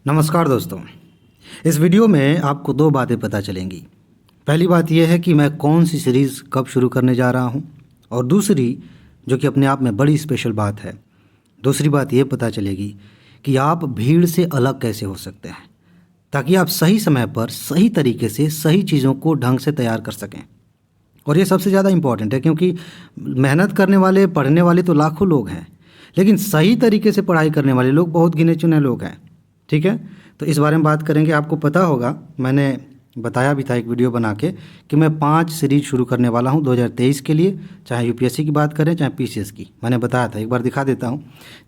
नमस्कार दोस्तों। इस वीडियो में आपको दो बातें पता चलेंगी। पहली बात यह है कि मैं कौन सी सीरीज़ कब शुरू करने जा रहा हूं, और दूसरी, जो कि अपने आप में बड़ी स्पेशल बात है, दूसरी बात यह पता चलेगी कि आप भीड़ से अलग कैसे हो सकते हैं, ताकि आप सही समय पर सही तरीके से सही चीज़ों को ढंग से तैयार कर सकें। और ये सबसे ज़्यादा इम्पॉर्टेंट है, क्योंकि मेहनत करने वाले, पढ़ने वाले तो लाखों लोग हैं, लेकिन सही तरीके से पढ़ाई करने वाले लोग बहुत गिने चुने लोग हैं। ठीक है, तो इस बारे में बात करेंगे। आपको पता होगा, मैंने बताया भी था एक वीडियो बना के कि मैं 5 सीरीज शुरू करने वाला हूं 2023 के लिए, चाहे यूपीएससी की बात करें चाहे पीसीएस की। मैंने बताया था, एक बार दिखा देता हूं।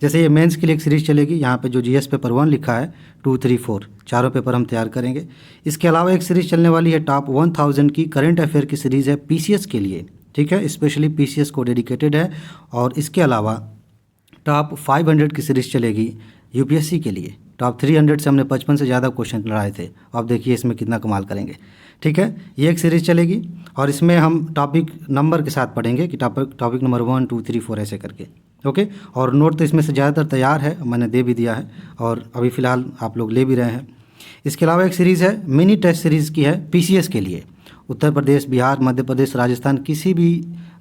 जैसे ये मेंस के लिए एक सीरीज़ चलेगी, यहाँ पे जो जीएस पेपर 1 लिखा है, 2, 3, 4 चारों पेपर हम तैयार करेंगे। इसके अलावा एक सीरीज़ चलने वाली है टॉप 1000 की, करंट अफेयर की सीरीज़ है पीसीएस के लिए। ठीक है, स्पेशली पीसीएस को डेडिकेटेड है। और इसके अलावा टॉप 500 की सीरीज़ चलेगी यूपीएससी के लिए। टॉप 300 से हमने 55 से ज़्यादा क्वेश्चन लड़ाए थे। अब देखिए इसमें कितना कमाल करेंगे। ठीक है, ये एक सीरीज़ चलेगी और इसमें हम टॉपिक नंबर के साथ पढ़ेंगे कि टॉपिक नंबर 1, 2, 3, 4 ऐसे करके। ओके, और नोट तो इसमें से ज़्यादातर तैयार है, मैंने दे भी दिया है और अभी फ़िलहाल आप लोग ले भी रहे हैं। इसके अलावा एक सीरीज़ है, मिनी टेस्ट सीरीज़ की है पीसीएस के लिए। उत्तर प्रदेश, बिहार, मध्य प्रदेश, राजस्थान, किसी भी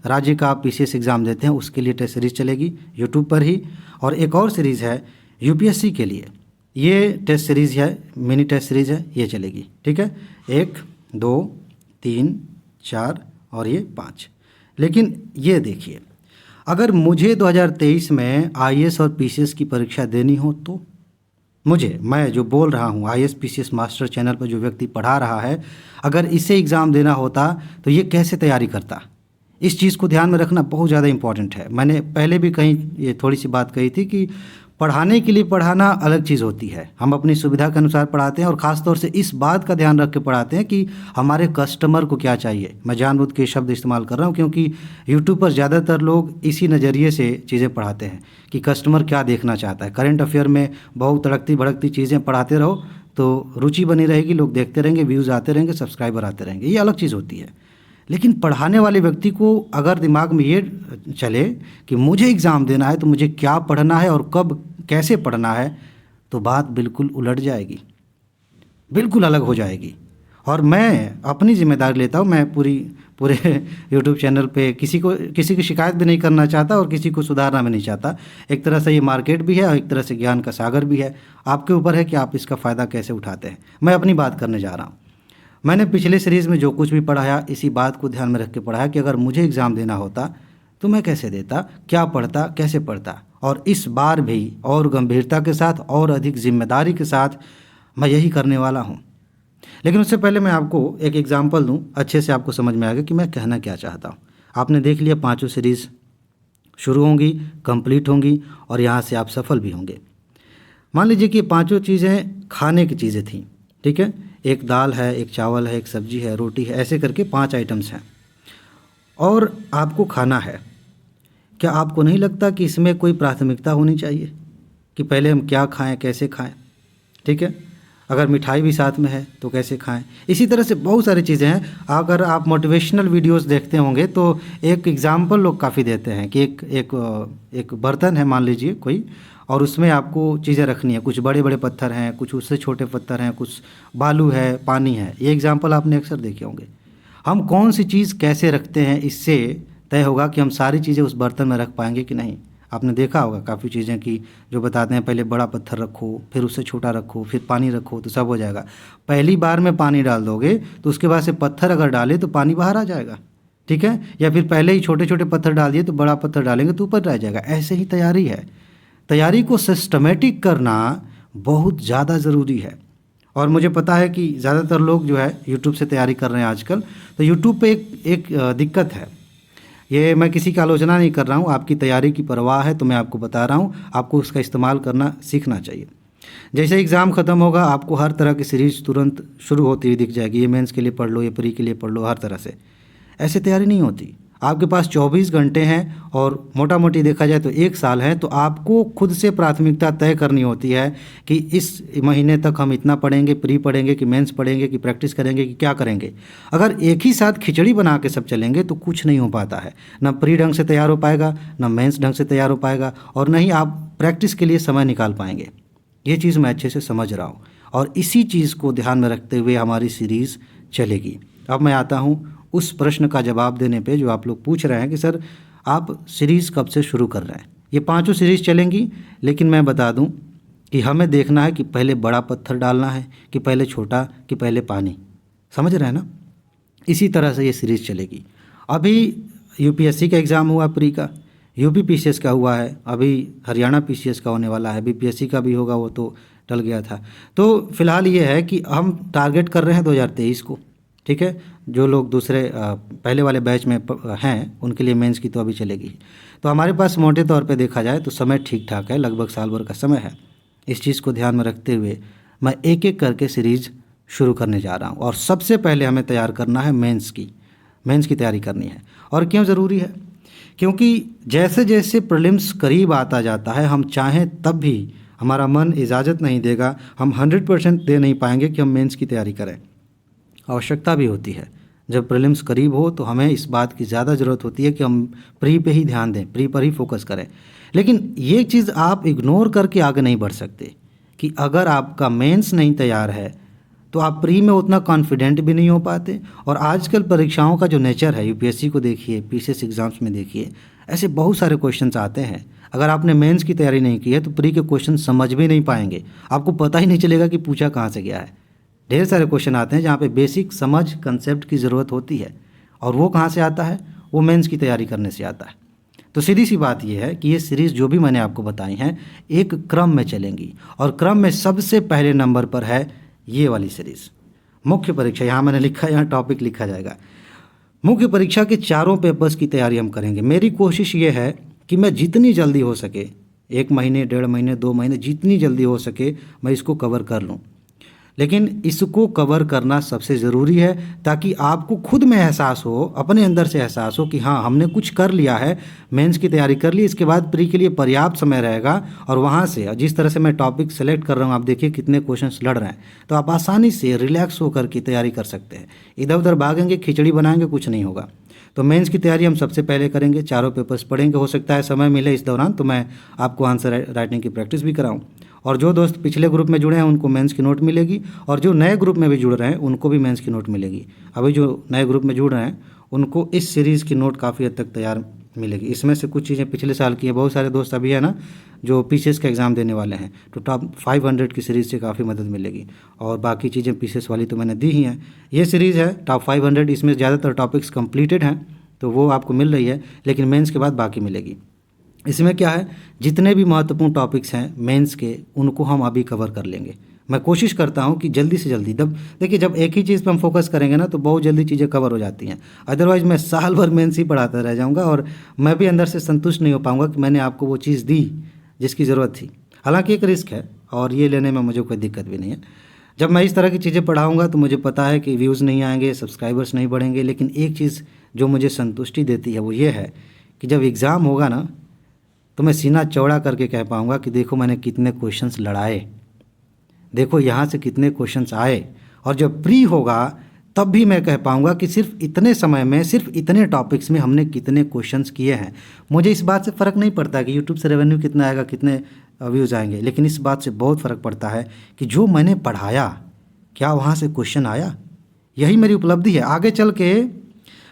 राज्य का आप पीसीएस एग्ज़ाम देते हैं उसके लिए टेस्ट सीरीज़ चलेगी यूट्यूब पर ही। और एक और सीरीज़ है यूपीएससी के लिए, ये टेस्ट सीरीज़ है, मिनी टेस्ट सीरीज़ है, ये चलेगी। ठीक है, 1, 2, 3, 4 और ये 5। लेकिन ये देखिए, अगर मुझे 2023 में आईएएस और पीसीएस की परीक्षा देनी हो तो मैं जो बोल रहा हूँ, आईएएस पीसीएस मास्टर चैनल पर जो व्यक्ति पढ़ा रहा है, अगर इसे एग्ज़ाम देना होता तो ये कैसे तैयारी करता। इस चीज़ को ध्यान में रखना बहुत ज़्यादा इम्पॉर्टेंट है। मैंने पहले भी कहीं ये थोड़ी सी बात कही थी कि पढ़ाने के लिए पढ़ाना अलग चीज़ होती है। हम अपनी सुविधा के अनुसार पढ़ाते हैं और ख़ास तौर से इस बात का ध्यान रख के पढ़ाते हैं कि हमारे कस्टमर को क्या चाहिए। मैं जानबूझ के शब्द इस्तेमाल कर रहा हूँ क्योंकि यूट्यूब पर ज़्यादातर लोग इसी नज़रिए से चीज़ें पढ़ाते हैं कि कस्टमर क्या देखना चाहता है। करंट अफेयर में बहुत तड़कती भड़कती चीज़ें पढ़ाते रहो तो रुचि बनी रहेगी, लोग देखते रहेंगे, व्यूज़ आते रहेंगे, सब्सक्राइबर आते रहेंगे, ये अलग चीज़ होती है। लेकिन पढ़ाने वाले व्यक्ति को अगर दिमाग में ये चले कि मुझे एग्ज़ाम देना है तो मुझे क्या पढ़ना है और कब कैसे पढ़ना है, तो बात बिल्कुल उलट जाएगी, बिल्कुल अलग हो जाएगी। और मैं अपनी जिम्मेदारी लेता हूँ, मैं पूरे यूट्यूब चैनल पे किसी की शिकायत भी नहीं करना चाहता और किसी को सुधारना भी नहीं चाहता। एक तरह से ये मार्केट भी है और एक तरह से ज्ञान का सागर भी है। आपके ऊपर है कि आप इसका फ़ायदा कैसे उठाते हैं। मैं अपनी बात करने जा रहा हूँ। मैंने पिछले सीरीज़ में जो कुछ भी पढ़ाया, इसी बात को ध्यान में रख के पढ़ाया कि अगर मुझे एग्ज़ाम देना होता तो मैं कैसे देता, क्या पढ़ता, कैसे पढ़ता। और इस बार भी और गंभीरता के साथ और अधिक जिम्मेदारी के साथ मैं यही करने वाला हूँ। लेकिन उससे पहले मैं आपको एक एग्जाम्पल दूँ, अच्छे से आपको समझ में आएगा कि मैं कहना क्या चाहता हूँ। आपने देख लिया, 5 सीरीज़ शुरू होंगी, कंप्लीट होंगी और यहाँ से आप सफल भी होंगे। मान लीजिए कि 5 चीज़ें खाने की चीज़ें थीं। ठीक है, एक दाल है, एक चावल है, एक सब्जी है, रोटी है, ऐसे करके 5 आइटम्स हैं और आपको खाना है। क्या आपको नहीं लगता कि इसमें कोई प्राथमिकता होनी चाहिए कि पहले हम क्या खाएं, कैसे खाएं? ठीक है, अगर मिठाई भी साथ में है तो कैसे खाएं? इसी तरह से बहुत सारी चीज़ें हैं। अगर आप मोटिवेशनल वीडियोस देखते होंगे तो एक एग्जाम्पल लोग काफ़ी देते हैं कि एक बर्तन है मान लीजिए कोई, और उसमें आपको चीज़ें रखनी है। कुछ बड़े बड़े पत्थर हैं, कुछ उससे छोटे पत्थर हैं, कुछ बालू है, पानी है। ये एग्जाम्पल आपने अक्सर देखे होंगे। हम कौन सी चीज़ कैसे रखते हैं, इससे तय होगा कि हम सारी चीज़ें उस बर्तन में रख पाएंगे कि नहीं। आपने देखा होगा काफ़ी चीज़ें कि जो बताते हैं पहले बड़ा पत्थर रखो, फिर उससे छोटा रखो, फिर पानी रखो तो सब हो जाएगा। पहली बार में पानी डाल दोगे तो उसके बाद से पत्थर अगर डाले तो पानी बाहर आ जाएगा। ठीक है, या फिर पहले ही छोटे छोटे पत्थर डाल दिए तो बड़ा पत्थर डालेंगे तो ऊपर रह जाएगा। ऐसे ही तैयारी है। तैयारी को सिस्टमेटिक करना बहुत ज़्यादा ज़रूरी है। और मुझे पता है कि ज़्यादातर लोग जो है यूट्यूब से तैयारी कर रहे हैं आजकल। तो यूट्यूब पे एक दिक्कत है, ये मैं किसी की आलोचना नहीं कर रहा हूँ, आपकी तैयारी की परवाह है तो मैं आपको बता रहा हूँ, आपको उसका इस्तेमाल करना सीखना चाहिए। जैसे एग्ज़ाम ख़त्म होगा आपको हर तरह की सीरीज़ तुरंत शुरू होती हुई दिख जाएगी। ये मेंस के लिए पढ़ लो, ये प्री के लिए पढ़ लो, हर तरह से। ऐसे तैयारी नहीं होती। आपके पास 24 घंटे हैं और मोटा मोटी देखा जाए तो 1 साल है, तो आपको खुद से प्राथमिकता तय करनी होती है कि इस महीने तक हम इतना पढ़ेंगे, प्री पढ़ेंगे कि मेंस पढ़ेंगे कि प्रैक्टिस करेंगे कि क्या करेंगे। अगर एक ही साथ खिचड़ी बना के सब चलेंगे तो कुछ नहीं हो पाता है। ना प्री ढंग से तैयार हो पाएगा, ना मेंस ढंग से तैयार हो पाएगा और ना ही आप प्रैक्टिस के लिए समय निकाल पाएंगे। ये चीज़ मैं अच्छे से समझ रहा हूँ और इसी चीज़ को ध्यान में रखते हुए हमारी सीरीज़ चलेगी। अब मैं आता हूँ उस प्रश्न का जवाब देने पे जो आप लोग पूछ रहे हैं कि सर आप सीरीज़ कब से शुरू कर रहे हैं। ये 5 सीरीज़ चलेंगी, लेकिन मैं बता दूं कि हमें देखना है कि पहले बड़ा पत्थर डालना है कि पहले छोटा कि पहले पानी। समझ रहे हैं ना? इसी तरह से ये सीरीज़ चलेगी। अभी यूपीएससी का एग्ज़ाम हुआ प्री का, यूपी पीसीएस का हुआ है, अभी हरियाणा पीसीएस का होने वाला है, बीपीएससी का भी होगा, वो तो टल गया था। तो फिलहाल ये है कि हम टारगेट कर रहे हैं 2023 को। ठीक है, जो लोग दूसरे पहले वाले बैच में हैं उनके लिए मेंस की तो अभी चलेगी। तो हमारे पास मोटे तौर पे देखा जाए तो समय ठीक ठाक है, लगभग साल भर का समय है। इस चीज़ को ध्यान में रखते हुए मैं एक एक करके सीरीज़ शुरू करने जा रहा हूँ और सबसे पहले हमें तैयार करना है मेंस की तैयारी करनी है। और क्यों ज़रूरी है? क्योंकि जैसे जैसे प्रीलिम्स करीब आता जाता है, हम चाहें तब भी हमारा मन इजाज़त नहीं देगा, हम 100% दे नहीं पाएंगे कि हम मेंस की तैयारी करें। आवश्यकता भी होती है। जब प्रीलिम्स करीब हो तो हमें इस बात की ज़्यादा ज़रूरत होती है कि हम प्री पे ही ध्यान दें, प्री पर ही फोकस करें। लेकिन ये चीज़ आप इग्नोर करके आगे नहीं बढ़ सकते कि अगर आपका मेंस नहीं तैयार है तो आप प्री में उतना कॉन्फिडेंट भी नहीं हो पाते। और आजकल परीक्षाओं का जो नेचर है, यूपीएससी को देखिए, पीसीएस एग्ज़ाम्स में देखिए, ऐसे बहुत सारे क्वेश्चंस आते हैं। अगर आपने मेंस की तैयारी नहीं की है तो प्री के क्वेश्चन समझ भी नहीं पाएंगे, आपको पता ही नहीं चलेगा कि पूछा कहाँ से गया है। ढेर सारे क्वेश्चन आते हैं जहाँ पे बेसिक समझ कंसेप्ट की ज़रूरत होती है, और वो कहाँ से आता है? वो मेंस की तैयारी करने से आता है। तो सीधी सी बात ये है कि ये सीरीज़ जो भी मैंने आपको बताई हैं एक क्रम में चलेंगी, और क्रम में सबसे पहले नंबर पर है ये वाली सीरीज़ मुख्य परीक्षा। यहाँ मैंने लिखा है, यहाँ टॉपिक लिखा जाएगा। मुख्य परीक्षा के चारों पेपर्स की तैयारी हम करेंगे। मेरी कोशिश ये है कि मैं जितनी जल्दी हो सके, 1 महीने, 1.5 महीने, 2 महीने, जितनी जल्दी हो सके मैं इसको कवर कर लूँ। लेकिन इसको कवर करना सबसे ज़रूरी है ताकि आपको खुद में एहसास हो, अपने अंदर से एहसास हो कि हाँ हमने कुछ कर लिया है, मेंस की तैयारी कर ली, इसके बाद प्री के लिए पर्याप्त समय रहेगा। और वहाँ से जिस तरह से मैं टॉपिक सेलेक्ट कर रहा हूँ, आप देखिए कितने क्वेश्चंस लड़ रहे हैं, तो आप आसानी से रिलैक्स होकर की तैयारी कर सकते हैं। इधर उधर भागेंगे, खिचड़ी बनाएंगे, कुछ नहीं होगा। तो मेंस की तैयारी हम सबसे पहले करेंगे, चारों पेपर्स पढ़ेंगे। हो सकता है समय मिले इस दौरान तो मैं आपको आंसर राइटिंग की प्रैक्टिस भी कराऊँ। और जो दोस्त पिछले ग्रुप में जुड़े हैं उनको मेंस की नोट मिलेगी, और जो नए ग्रुप में भी जुड़ रहे हैं उनको भी मेंस की नोट मिलेगी। अभी जो नए ग्रुप में जुड़ रहे हैं उनको इस सीरीज़ की नोट काफ़ी हद तक तैयार मिलेगी। इसमें से कुछ चीज़ें पिछले साल की हैं, बहुत सारे दोस्त अभी है ना जो पीसीएस का एग्ज़ाम देने वाले हैं, तो टॉप 500 की सीरीज़ से काफ़ी मदद मिलेगी। और बाकी चीज़ें पीसीएस वाली तो मैंने दी ही हैं। ये सीरीज़ है टॉप 500, इसमें ज़्यादातर टॉपिक्स कंप्लीटेड हैं तो वो आपको मिल रही है, लेकिन मेंस के बाद बाकी मिलेगी। इसमें क्या है, जितने भी महत्वपूर्ण टॉपिक्स हैं मेंस के उनको हम अभी कवर कर लेंगे। मैं कोशिश करता हूं कि जल्दी से जल्दी, देखिए जब एक ही चीज़ पर हम फोकस करेंगे ना तो बहुत जल्दी चीज़ें कवर हो जाती हैं। अदरवाइज़ मैं साल भर मेंस ही पढ़ाता रह जाऊंगा और मैं भी अंदर से संतुष्ट नहीं हो पाऊंगा कि मैंने आपको वो चीज़ दी जिसकी ज़रूरत थी। हालांकि एक रिस्क है और ये लेने में मुझे कोई दिक्कत भी नहीं है। जब मैं इस तरह की चीज़ें पढ़ाऊँगा तो मुझे पता है कि व्यूज़ नहीं आएंगे, सब्सक्राइबर्स नहीं बढ़ेंगे, लेकिन एक चीज़ जो मुझे संतुष्टि देती है वो ये है कि जब एग्ज़ाम होगा ना तो मैं सीना चौड़ा करके कह पाऊँगा कि देखो मैंने कितने क्वेश्चंस लड़ाए, देखो यहाँ से कितने क्वेश्चंस आए। और जब प्री होगा तब भी मैं कह पाऊँगा कि सिर्फ इतने समय में, सिर्फ इतने टॉपिक्स में हमने कितने क्वेश्चंस किए हैं। मुझे इस बात से फ़र्क नहीं पड़ता कि यूट्यूब से रेवेन्यू कितना आएगा, कितने व्यूज़ आएंगे, लेकिन इस बात से बहुत फ़र्क पड़ता है कि जो मैंने पढ़ाया क्या वहाँ से क्वेश्चन आया। यही मेरी उपलब्धि है। आगे चल के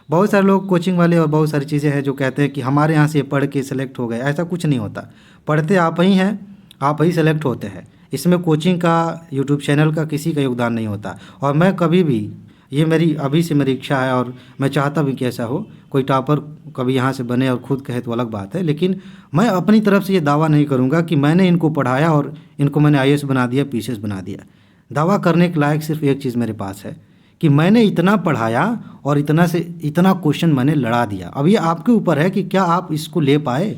बहुत सारे लोग कोचिंग वाले और बहुत सारी चीज़ें हैं जो कहते हैं कि हमारे यहाँ से पढ़ के सेलेक्ट हो गए। ऐसा कुछ नहीं होता, पढ़ते आप ही हैं, आप ही सेलेक्ट होते हैं। इसमें कोचिंग का, यूट्यूब चैनल का किसी का योगदान नहीं होता। और मैं कभी भी, ये मेरी अभी से मेरी इच्छा है और मैं चाहता भी कि ऐसा हो, कोई टॉपर कभी यहाँ से बने और खुद कहे तो अलग बात है, लेकिन मैं अपनी तरफ से ये दावा नहीं करूँगा कि मैंने इनको पढ़ाया और इनको मैंने IAS बना दिया, PCS बना दिया। दावा करने के लायक सिर्फ एक चीज़ मेरे पास है कि मैंने इतना पढ़ाया और इतना से इतना क्वेश्चन मैंने लड़ा दिया। अब ये आपके ऊपर है कि क्या आप इसको ले पाए,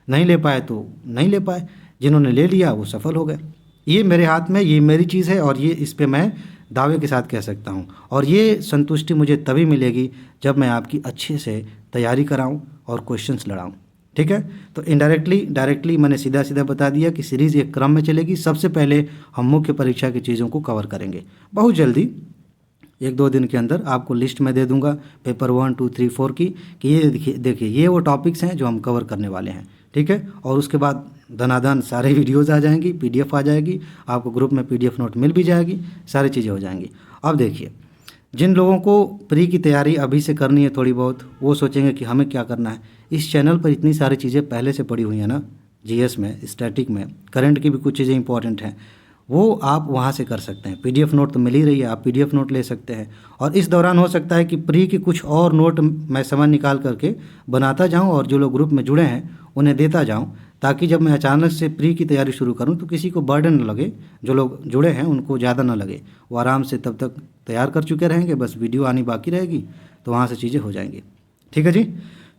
नहीं ले पाए तो नहीं ले पाए, जिन्होंने ले लिया वो सफल हो गए। ये मेरे हाथ में, ये मेरी चीज़ है और ये इस पे मैं दावे के साथ कह सकता हूँ। और ये संतुष्टि मुझे तभी मिलेगी जब मैं आपकी अच्छे से तैयारी कराऊँ और क्वेश्चंस लड़ाऊँ। ठीक है, तो इनडायरेक्टली डायरेक्टली मैंने सीधा सीधा बता दिया कि सीरीज़ एक क्रम में चलेगी। सबसे पहले हम मुख्य परीक्षा की चीज़ों को कवर करेंगे बहुत जल्दी, 1-2 दिन के अंदर आपको लिस्ट में दे दूंगा पेपर 1, 2, 3, 4 की, कि ये देखिए ये वो टॉपिक्स हैं जो हम कवर करने वाले हैं। ठीक है। और उसके बाद धनाधन सारे वीडियोज़ आ जाएंगी, PDF आ जाएगी, आपको ग्रुप में PDF नोट मिल भी जाएगी, सारी चीज़ें हो जाएंगी। अब देखिए, जिन लोगों को प्री की तैयारी अभी से करनी है थोड़ी बहुत, वो सोचेंगे कि हमें क्या करना है। इस चैनल पर इतनी सारी चीज़ें पहले से पड़ी हुई हैं ना, GS में, स्टैटिक में, करंट की भी कुछ चीज़ें इंपॉर्टेंट हैं, वो आप वहाँ से कर सकते हैं। PDF नोट तो मिल ही रही है, आप PDF नोट ले सकते हैं। और इस दौरान हो सकता है कि प्री के कुछ और नोट मैं समय निकाल करके बनाता जाऊँ और जो लोग ग्रुप में जुड़े हैं उन्हें देता जाऊँ, ताकि जब मैं अचानक से प्री की तैयारी शुरू करूँ तो किसी को बर्डन न लगे, जो लोग जुड़े हैं उनको ज़्यादा ना लगे, वो आराम से तब तक तैयार कर चुके रहेंगे, बस वीडियो आनी बाकी रहेगी तो वहाँ से चीज़ें हो जाएंगी। ठीक है जी,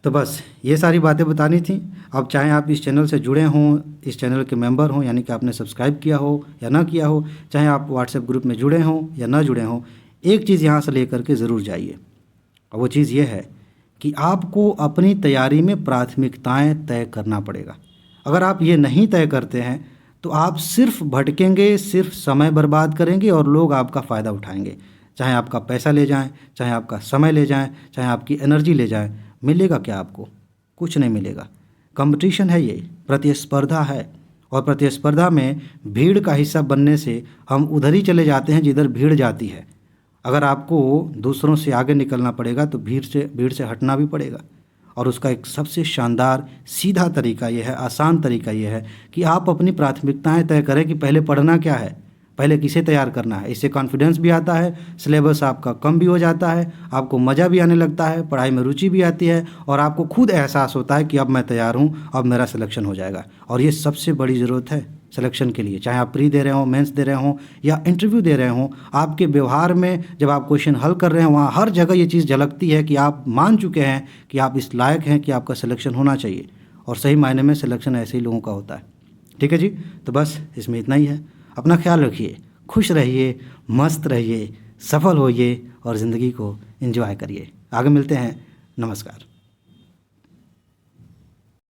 तो बस ये सारी बातें बतानी थी। अब चाहे आप इस चैनल से जुड़े हों, इस चैनल के मेंबर हों, यानी कि आपने सब्सक्राइब किया हो या ना किया हो, चाहे आप व्हाट्सएप ग्रुप में जुड़े हों या ना जुड़े हों, एक चीज़ यहाँ से लेकर के ज़रूर जाइए, और वो चीज़ ये है कि आपको अपनी तैयारी में प्राथमिकताएं तय करना पड़ेगा। अगर आप ये नहीं तय करते हैं तो आप सिर्फ भटकेंगे, सिर्फ समय बर्बाद करेंगे और लोग आपका फ़ायदा उठाएंगे। चाहे आपका पैसा ले जाएं, चाहे आपका समय ले जाएं, चाहे आपकी एनर्जी ले जाएं, मिलेगा क्या आपको? कुछ नहीं मिलेगा। कंपटीशन है, ये प्रतिस्पर्धा है, और प्रतिस्पर्धा में भीड़ का हिस्सा बनने से हम उधर ही चले जाते हैं जिधर भीड़ जाती है। अगर आपको दूसरों से आगे निकलना पड़ेगा तो भीड़ से हटना भी पड़ेगा। और उसका एक सबसे शानदार सीधा तरीका ये है, आसान तरीका ये है कि आप अपनी प्राथमिकताएं तय करें कि पहले पढ़ना क्या है, पहले किसे तैयार करना है। इससे कॉन्फिडेंस भी आता है, सिलेबस आपका कम भी हो जाता है, आपको मज़ा भी आने लगता है, पढ़ाई में रुचि भी आती है, और आपको खुद एहसास होता है कि अब मैं तैयार हूँ, अब मेरा सिलेक्शन हो जाएगा। और ये सबसे बड़ी ज़रूरत है सिलेक्शन के लिए। चाहे आप प्री दे रहे हों, मेंस दे रहे हों या इंटरव्यू दे रहे हों, आपके व्यवहार में जब आप क्वेश्चन हल कर रहे हैं वहाँ हर जगह ये चीज़ झलकती है कि आप मान चुके हैं कि आप इस लायक हैं कि आपका सिलेक्शन होना चाहिए। और सही मायने में सिलेक्शन ऐसे ही लोगों का होता है। ठीक है जी, तो बस इसमें इतना ही है। अपना ख्याल रखिए, खुश रहिए, मस्त रहिए, सफल होइए और ज़िंदगी को एंजॉय करिए। आगे मिलते हैं। नमस्कार।